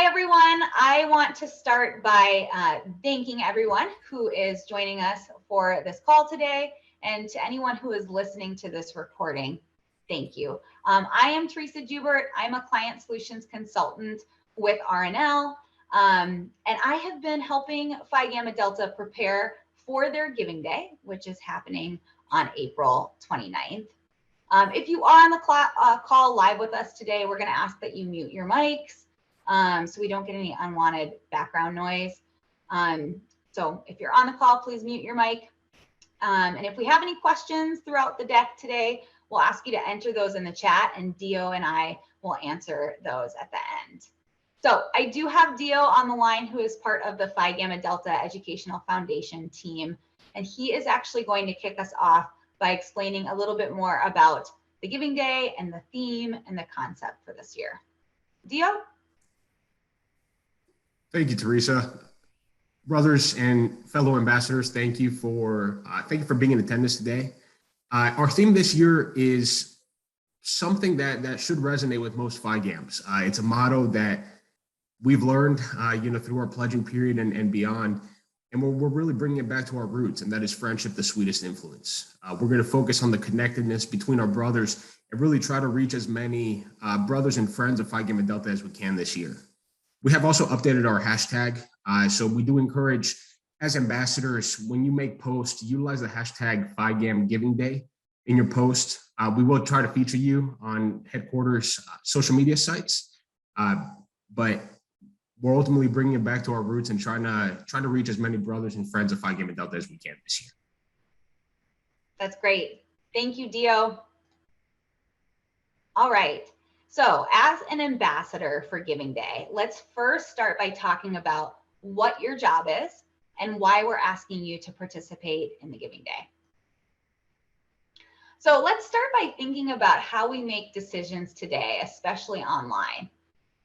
Hi, everyone. I want to start by thanking everyone who is joining us for this call today, and to anyone who is listening to this recording, thank you. I am Teresa Joubert. I'm a client solutions consultant with RNL, and I have been helping Phi Gamma Delta prepare for their Giving Day, which is happening on April 29th. If you are on the call live with us today, we're going to ask that you mute your mics so we don't get any unwanted background noise. So if you're on the call, please mute your mic. And if we have any questions throughout the deck today, we'll ask you to enter those in the chat, and Dio and I will answer those at the end. So I do have Dio on the line, who is part of the Phi Gamma Delta Educational Foundation team, and he is actually going to kick us off by explaining a little bit more about the Giving Day and the theme and the concept for this year. Dio? Thank you, Teresa. Brothers and fellow ambassadors, thank you for being in attendance today. Our theme this year is something that should resonate with most Phi Gams. It's a motto that we've learned, through our pledging period and beyond, and we're really bringing it back to our roots, and that is friendship, the sweetest influence. We're going to focus on the connectedness between our brothers and really try to reach as many brothers and friends of Phi Gamma Delta as we can this year. We have also updated our hashtag. So we do encourage, as ambassadors, when you make posts, utilize the hashtag Phi Gam Giving Day in your post. We will try to feature you on headquarters social media sites, but we're ultimately bringing it back to our roots and trying to reach as many brothers and friends of Phi Gamma Delta as we can this year. That's great. Thank you, Dio. All right. So as an ambassador for Giving Day, let's first start by talking about what your job is and why we're asking you to participate in the Giving Day. So let's start by thinking about how we make decisions today, especially online.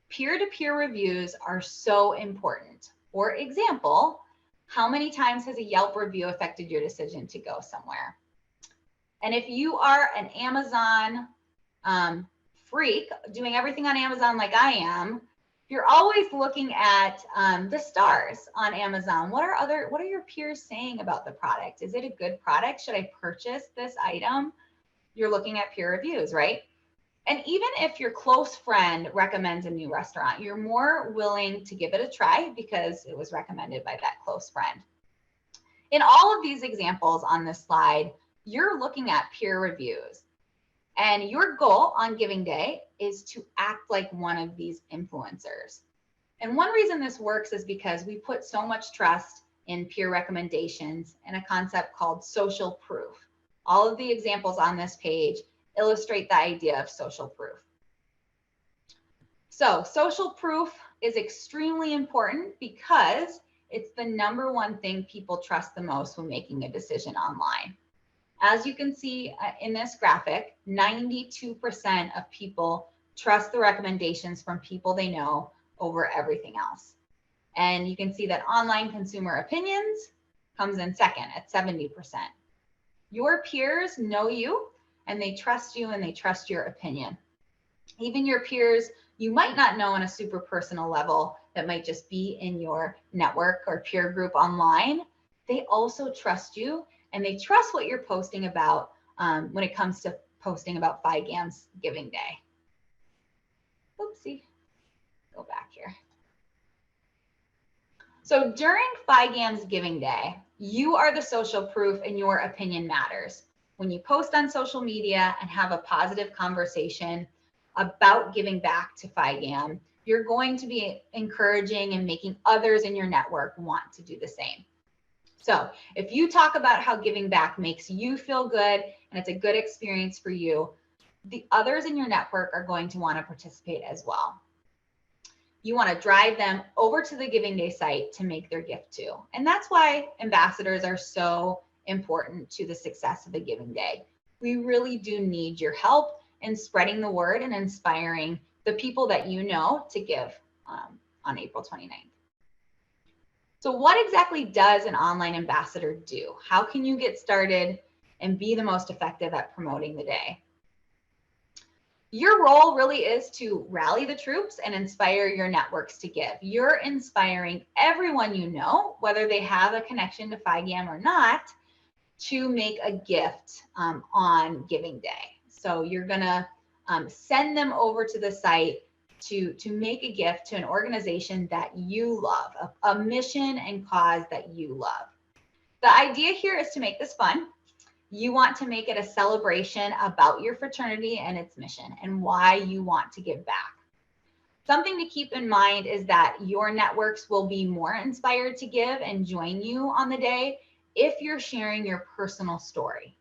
Peer-to-peer reviews are so important. For example, how many times has a Yelp review affected your decision to go somewhere? And if you are an Amazon freak, doing everything on Amazon like I am, you're always looking at the stars on Amazon. What are your peers saying about the product? Is it a good product? Should I purchase this item? You're looking at peer reviews, right? And even if your close friend recommends a new restaurant, you're more willing to give it a try because it was recommended by that close friend. In all of these examples on this slide, you're looking at peer reviews. And your goal on Giving Day is to act like one of these influencers. And one reason this works is because we put so much trust in peer recommendations and a concept called social proof. All of the examples on this page illustrate the idea of social proof. So social proof is extremely important because it's the #1 thing people trust the most when making a decision online. As you can see in this graphic, 92% of people trust the recommendations from people they know over everything else. And you can see that online consumer opinions comes in second at 70%. Your peers know you, and they trust you, and they trust your opinion. Even your peers you might not know on a super personal level that might just be in your network or peer group online, they also trust you, and they trust what you're posting about when it comes to posting about Phi Gam's Giving Day. Oopsie, go back here. So during Phi Gam's Giving Day, you are the social proof and your opinion matters. When you post on social media and have a positive conversation about giving back to Phi Gam, you're going to be encouraging and making others in your network want to do the same. So if you talk about how giving back makes you feel good and it's a good experience for you, the others in your network are going to want to participate as well. You want to drive them over to the Giving Day site to make their gift too. And that's why ambassadors are so important to the success of the Giving Day. We really do need your help in spreading the word and inspiring the people that you know to give on April 29th. So what exactly does an online ambassador do? How can you get started and be the most effective at promoting the day? Your role really is to rally the troops and inspire your networks to give. You're inspiring everyone you know, whether they have a connection to FIGAM or not, to make a gift on Giving Day. So you're gonna send them over to the site to make a gift to an organization that you love, a mission and cause that you love. The idea here is to make this fun. You want to make it a celebration about your fraternity and its mission and why you want to give back. Something to keep in mind is that your networks will be more inspired to give and join you on the day if you're sharing your personal story.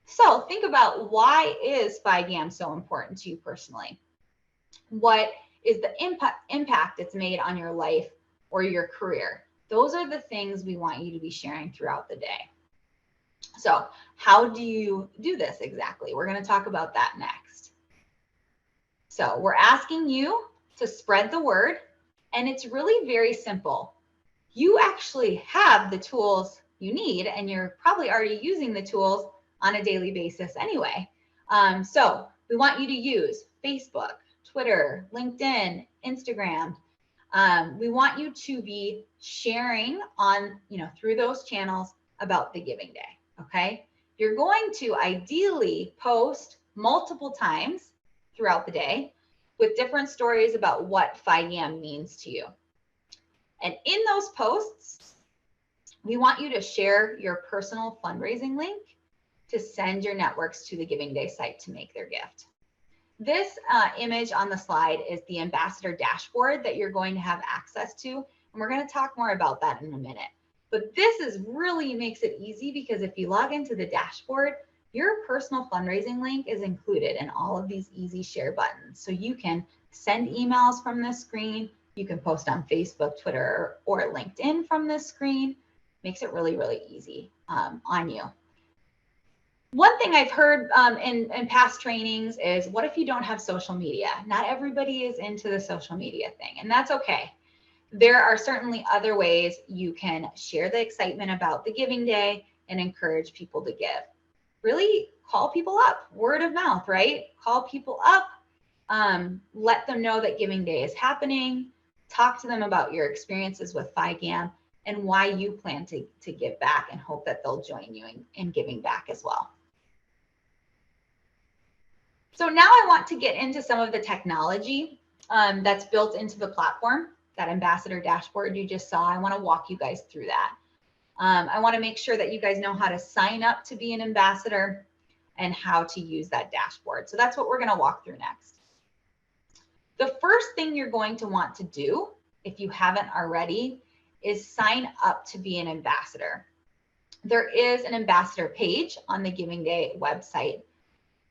So think about, why is FIGAM so important to you personally? What is the impact it's made on your life or your career? Those are the things we want you to be sharing throughout the day. So how do you do this exactly? We're going to talk about that next. So we're asking you to spread the word, and it's really very simple. You actually have the tools you need, and you're probably already using the tools on a daily basis anyway. So we want you to use Facebook, Twitter, LinkedIn, Instagram. We want you to be sharing on, through those channels about the Giving Day. Okay, you're going to ideally post multiple times throughout the day with different stories about what FIGAM means to you. And in those posts, we want you to share your personal fundraising link to send your networks to the Giving Day site to make their gift. This image on the slide is the ambassador dashboard that you're going to have access to, and we're going to talk more about that in a minute. But this is really makes it easy, because if you log into the dashboard, your personal fundraising link is included in all of these easy share buttons. So you can send emails from this screen. You can post on Facebook, Twitter, or LinkedIn from this screen. Makes it really, really easy on you. One thing I've heard in past trainings is, what if you don't have social media? Not everybody is into the social media thing, and that's okay. There are certainly other ways you can share the excitement about the Giving Day and encourage people to give. Really call people up, word of mouth, right? Call people up, let them know that Giving Day is happening, talk to them about your experiences with FIGAM and why you plan to give back, and hope that they'll join you in giving back as well. So now I want to get into some of the technology that's built into the platform. That ambassador dashboard you just saw, I want to walk you guys through that. I want to make sure that you guys know how to sign up to be an ambassador and how to use that dashboard. So that's what we're going to walk through next. The first thing you're going to want to do, if you haven't already, is sign up to be an ambassador. There is an ambassador page on the Giving Day website.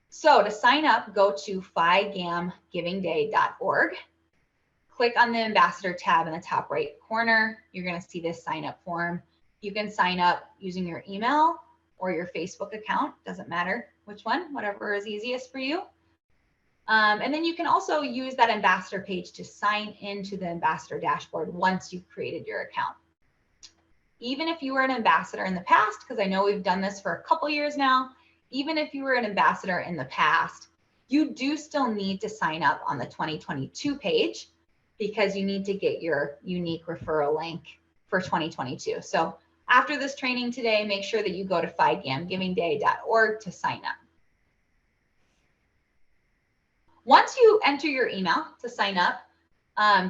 So to sign up, go to figamgivingday.org. Click on the ambassador tab in the top right corner. You're going to see this sign up form. You can sign up using your email or your Facebook account. Doesn't matter which one, whatever is easiest for you. And then you can also use that ambassador page to sign into the ambassador dashboard once you've created your account. Even if you were an ambassador in the past, because I know we've done this for a couple years now, even if you were an ambassador in the past, you do still need to sign up on the 2022 page, because you need to get your unique referral link for 2022. So after this training today, make sure that you go to figamgivingday.org to sign up. Once you enter your email to sign up,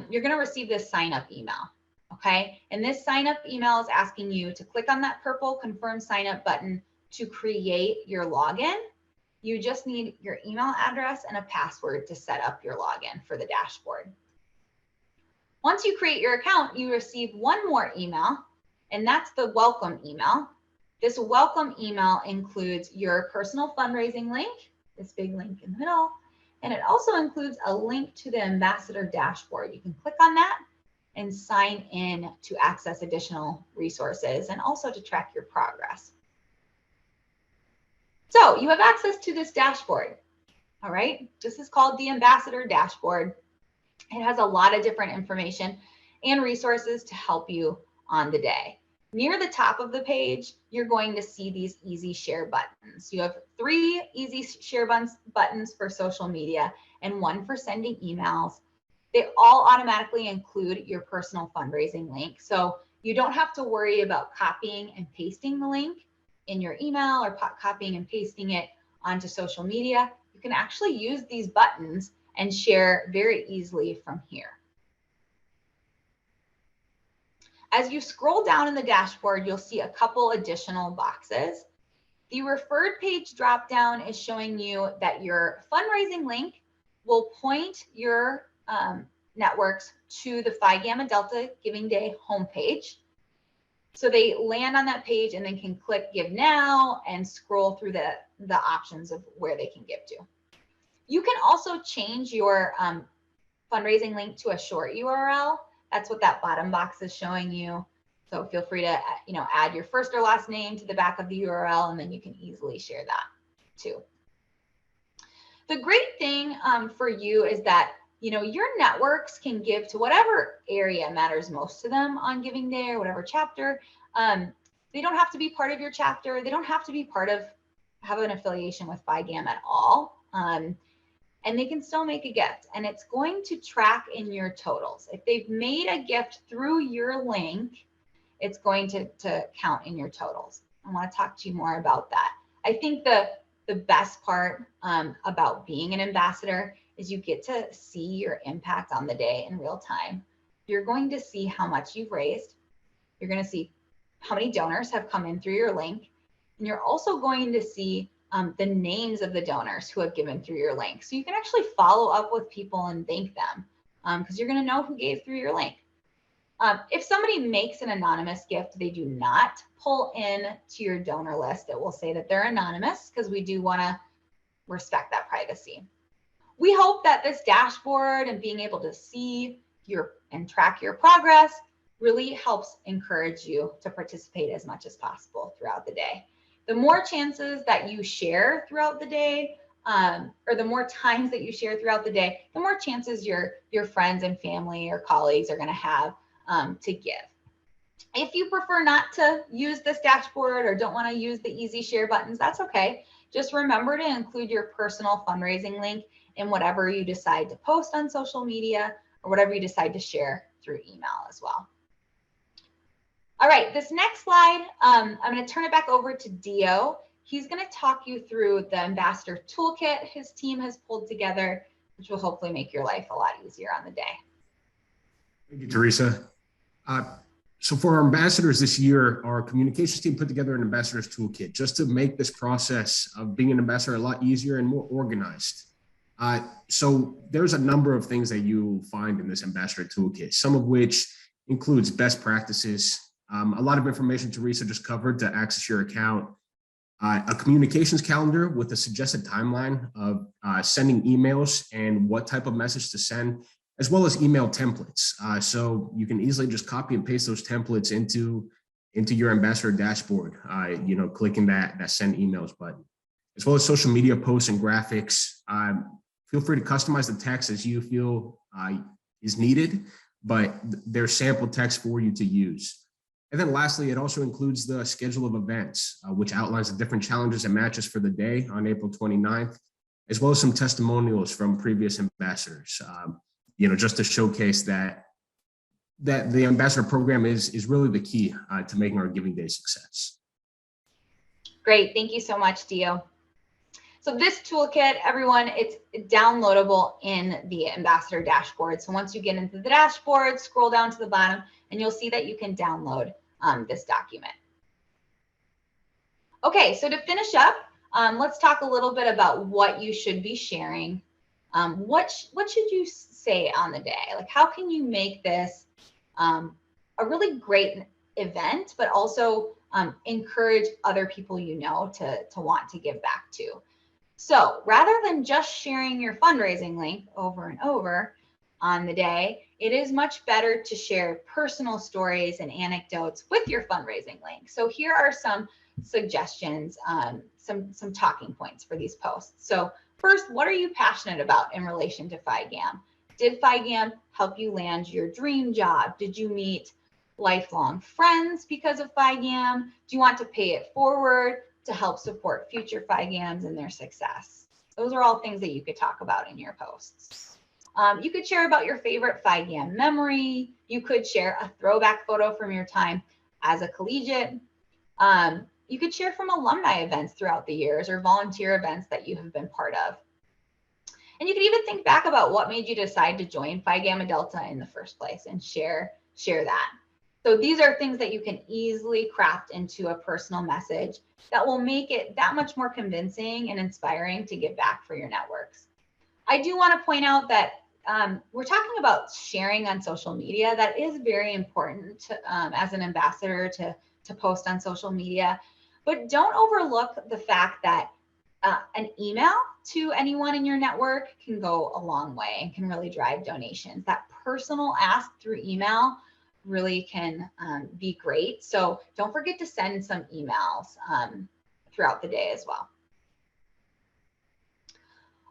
you're going to receive this sign up email. Okay. And this sign up email is asking you to click on that purple confirm sign up button to create your login. You just need your email address and a password to set up your login for the dashboard. Once you create your account, you receive one more email, and that's the welcome email. This welcome email includes your personal fundraising link, this big link in the middle, and it also includes a link to the ambassador dashboard. You can click on that and sign in to access additional resources and also to track your progress. So you have access to this dashboard. All right, this is called the ambassador dashboard. It has a lot of different information and resources to help you on the day. Near the top of the page, you're going to see these easy share buttons. You have 3 easy share buttons for social media, and one for sending emails. They all automatically include your personal fundraising link. So you don't have to worry about copying and pasting the link in your email or copying and pasting it onto social media. You can actually use these buttons and share very easily from here. As you scroll down in the dashboard, you'll see a couple additional boxes. The referred page dropdown is showing you that your fundraising link will point your networks to the Phi Gamma Delta Giving Day homepage. So they land on that page and then can click Give Now and scroll through the options of where they can give to. You can also change your fundraising link to a short URL. That's what that bottom box is showing you. So feel free to add your first or last name to the back of the URL, and then you can easily share that too. The great thing for you is that your networks can give to whatever area matters most to them on Giving Day or whatever chapter. They don't have to be part of your chapter. They don't have to be have an affiliation with Phi Gamma at all. And they can still make a gift, and it's going to track in your totals. If they've made a gift through your link, it's going to count in your totals. I want to talk to you more about that. I think the best part about being an ambassador is you get to see your impact on the day in real time. You're going to see how much you've raised. You're going to see how many donors have come in through your link. And you're also going to see the names of the donors who have given through your link. So you can actually follow up with people and thank them because you're going to know who gave through your link. If somebody makes an anonymous gift, they do not pull in to your donor list. It will say that they're anonymous because we do want to respect that privacy. We hope that this dashboard and being able to see and track your progress really helps encourage you to participate as much as possible throughout the day. The more chances that you share throughout the day, or the more times that you share throughout the day, the more chances your friends and family or colleagues are going to have to give. If you prefer not to use this dashboard or don't want to use the easy share buttons, that's okay. Just remember to include your personal fundraising link in whatever you decide to post on social media or whatever you decide to share through email as well. All right, this next slide, I'm going to turn it back over to Dio. He's going to talk you through the Ambassador Toolkit his team has pulled together, which will hopefully make your life a lot easier on the day. Thank you, Teresa. So for our ambassadors this year, our communications team put together an ambassador's toolkit just to make this process of being an ambassador a lot easier and more organized. So there's a number of things that you find in this ambassador toolkit, some of which includes best practices, a lot of information Teresa just covered to access your account, a communications calendar with a suggested timeline of sending emails and what type of message to send, as well as email templates. So you can easily just copy and paste those templates into your ambassador dashboard, clicking that send emails button, as well as social media posts and graphics. Feel free to customize the text as you feel is needed, but there's sample text for you to use. And then lastly, it also includes the schedule of events, which outlines the different challenges and matches for the day on April 29th, as well as some testimonials from previous ambassadors, just to showcase that the ambassador program is really the key to making our Giving Day success. Great, thank you so much, Dio. So this toolkit, everyone, it's downloadable in the ambassador dashboard. So once you get into the dashboard, scroll down to the bottom, and you'll see that you can download this document. Okay, so to finish up, let's talk a little bit about what you should be sharing. What should you say on the day? Like, how can you make this a really great event, but also encourage other people to want to give back to? So rather than just sharing your fundraising link over and over on the day, it is much better to share personal stories and anecdotes with your fundraising link. So here are some suggestions, some talking points for these posts. So first, what are you passionate about in relation to Phi Gam? Did Phi Gam help you land your dream job? Did you meet lifelong friends because of Phi Gam? Do you want to pay it forward to help support future Phi Gams and their success? Those are all things that you could talk about in your posts. You could share about your favorite FIGAM memory. You could share a throwback photo from your time as a collegiate. You could share from alumni events throughout the years or volunteer events that you have been part of. And you can even think back about what made you decide to join Phi Gamma Delta in the first place and share that. So these are things that you can easily craft into a personal message that will make it that much more convincing and inspiring to give back for your networks. I do want to point out that we're talking about sharing on social media. That is very important to, as an ambassador to post on social media. But don't overlook the fact that an email to anyone in your network can go a long way and can really drive donations. That personal ask through email really can be great. So don't forget to send some emails throughout the day as well.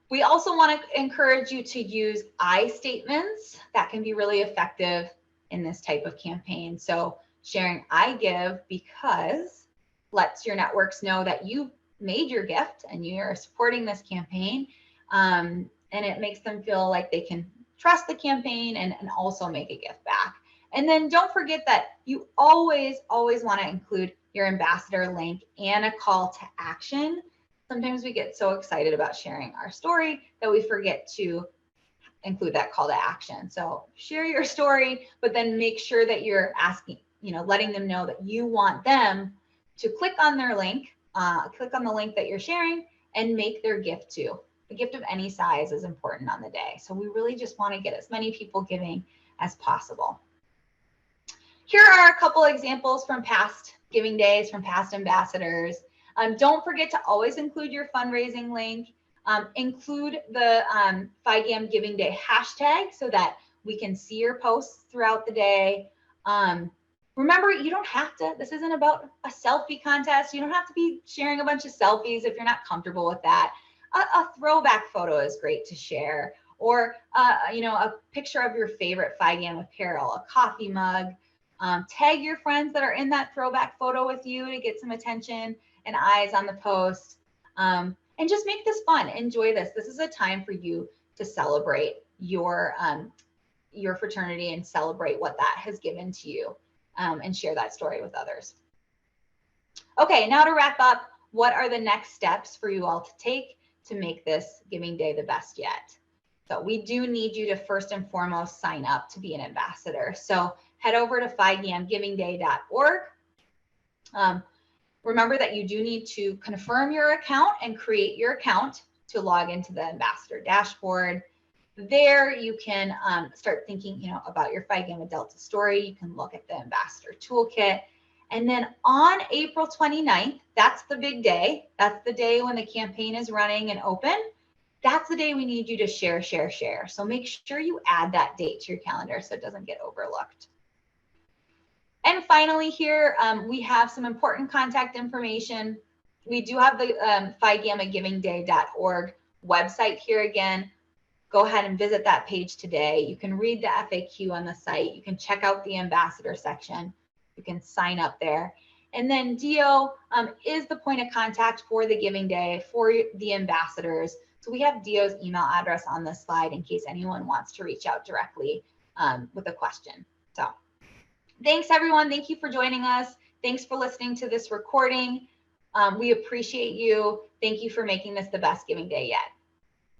We also want to encourage you to use I statements that can be really effective in this type of campaign. So sharing I give because lets your networks know that you made your gift and you're supporting this campaign. And it makes them feel like they can trust the campaign and also make a gift back. And then don't forget that you always want to include your ambassador link and a call to action. Sometimes we get so excited about sharing our story that we forget to include that call to action. So share your story, but then make sure that you're asking, letting them know that you want them to click on their link, click on the link that you're sharing and make their gift too. A gift of any size is important on the day. So we really just want to get as many people giving as possible. Here are a couple examples from past giving days, from past ambassadors. Don't forget to always include your fundraising link. Include the FIGAM Giving Day hashtag so that we can see your posts throughout the day. Remember, you don't have to, this isn't about a selfie contest. You don't have to be sharing a bunch of selfies if you're not comfortable with that. A throwback photo is great to share, or a picture of your favorite FIGAM apparel, a coffee mug. Tag your friends that are in that throwback photo with you to get some attention and eyes on the post. And just make this fun. Enjoy this. This is a time for you to celebrate your fraternity and celebrate what that has given to you, and share that story with others. Okay, now to wrap up, what are the next steps for you all to take to make this Giving Day the best yet? So we do need you to first and foremost sign up to be an ambassador. So head over to figamgivingday.org. Remember that you do need to confirm your account and create your account to log into the ambassador dashboard. There you can start thinking, about your Phi Gamma Delta story. You can look at the ambassador toolkit. And then on April 29th, that's the big day. That's the day when the campaign is running and open. That's the day we need you to share. So make sure you add that date to your calendar so it doesn't get overlooked. And finally here, we have some important contact information. We do have the PhiGammaGivingDay.org website here again. Go ahead and visit that page today. You can read the FAQ on the site. You can check out the ambassador section. You can sign up there. And then Dio is the point of contact for the Giving Day for the ambassadors. So we have Dio's email address on this slide in case anyone wants to reach out directly with a question. So thanks, everyone. Thank you for joining us. Thanks for listening to this recording. We appreciate you. Thank you for making this the best Giving Day yet.